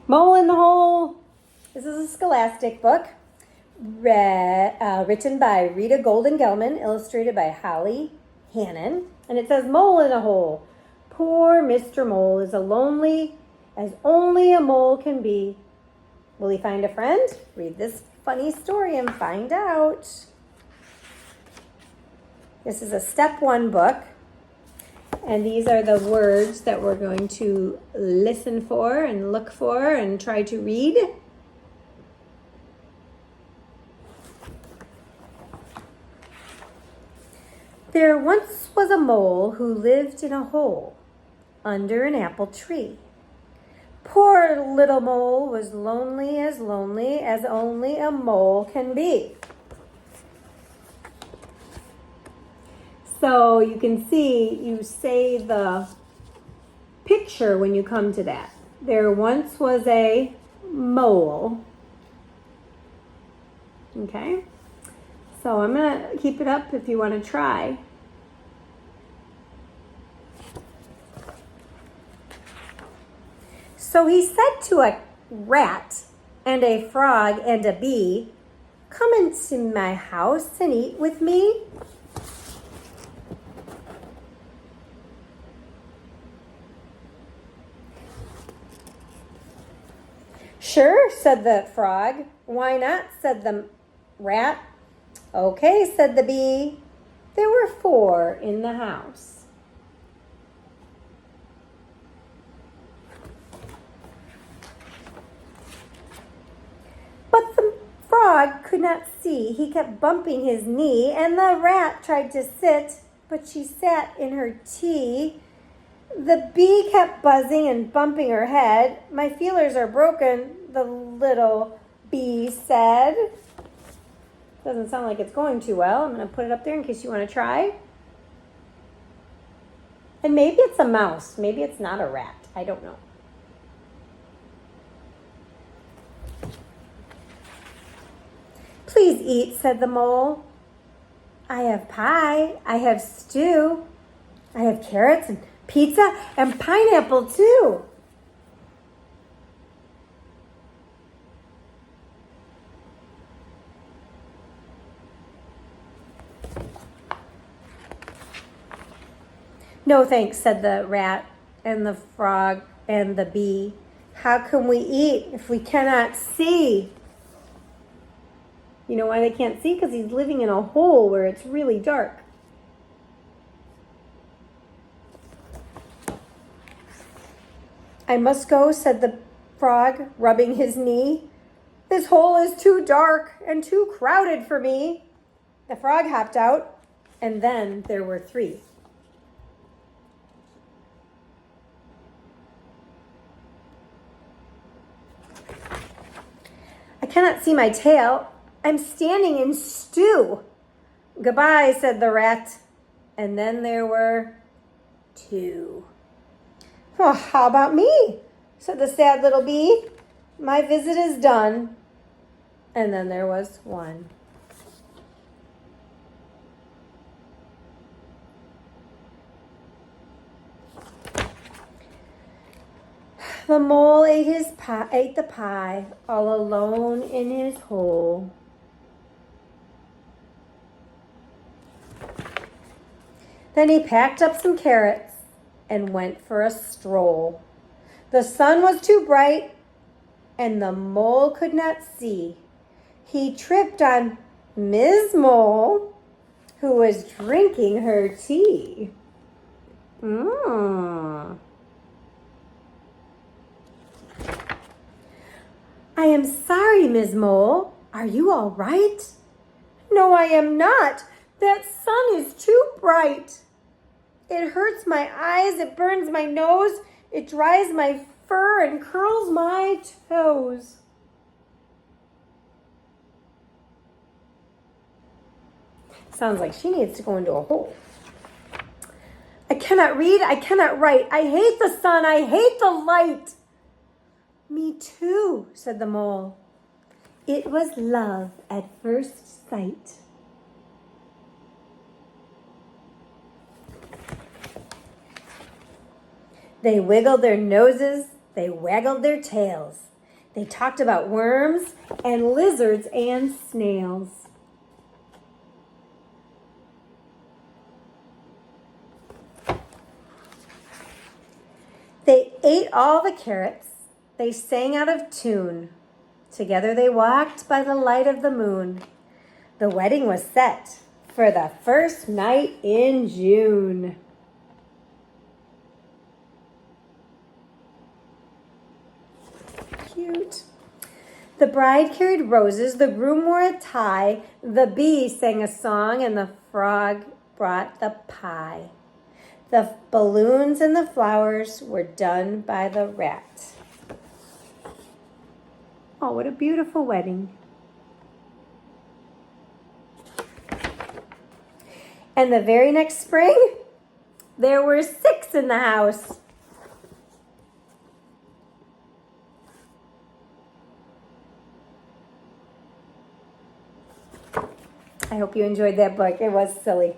Mole in the Hole. This is a Scholastic book written by Rita Golden Gelman, illustrated by Holly Hannon. And it says, Mole in a Hole. Poor Mr. Mole is as lonely as only a mole can be. Will he find a friend? Read this funny story and find out. This is a step 1 book. And these are the words that we're going to listen for and look for and try to read. There once was a mole who lived in a hole under an apple tree. Poor little mole was lonely as only a mole can be. So you can see, you say the picture when you come to that. There once was a mole. Okay? So I'm going to keep it up if you want to try. So he said to a rat and a frog and a bee, "Come into my house and eat with me." "Sure," said the frog. "Why not?" said the rat. "Okay," said the bee. There were 4 in the house. But the frog could not see. He kept bumping his knee, and the rat tried to sit, but she sat in her tea. The bee kept buzzing and bumping her head. "My feelers are broken," the little bee said. Doesn't sound like it's going too well. I'm going to put it up there in case you want to try. And maybe it's a mouse. Maybe it's not a rat. I don't know. "Please eat," said the mole. "I have pie. I have stew. I have carrots and pizza and pineapple too." "No thanks," said the rat and the frog and the bee. "How can we eat if we cannot see?" You know why they can't see? Because he's living in a hole where it's really dark. "I must go," said the frog, rubbing his knee. "This hole is too dark and too crowded for me." The frog hopped out, and then there were 3. "I cannot see my tail. I'm standing in stew." "Goodbye," said the rat. And then there were 2. "Well, how about me?" said the sad little bee. "My visit is done." And then there was 1. The mole ate the pie all alone in his hole. Then he packed up some carrots and went for a stroll. The sun was too bright, and the mole could not see. He tripped on Ms. Mole, who was drinking her tea. "I am sorry, Ms. Mole. Are you all right?" "No, I am not. That sun is too bright. It hurts my eyes, it burns my nose, it dries my fur and curls my toes." Sounds like she needs to go into a hole. "I cannot read, I cannot write. I hate the sun, I hate the light." "Me too," said the mole. It was love at first sight. They wiggled their noses, they waggled their tails. They talked about worms and lizards and snails. They ate all the carrots. They sang out of tune. Together they walked by the light of the moon. The wedding was set for the first night in June. Cute. The bride carried roses, the groom wore a tie, the bee sang a song, and the frog brought the pie. The balloons and the flowers were done by the rat. Oh, what a beautiful wedding. And the very next spring, there were 6 in the house. I hope you enjoyed that book. It was silly.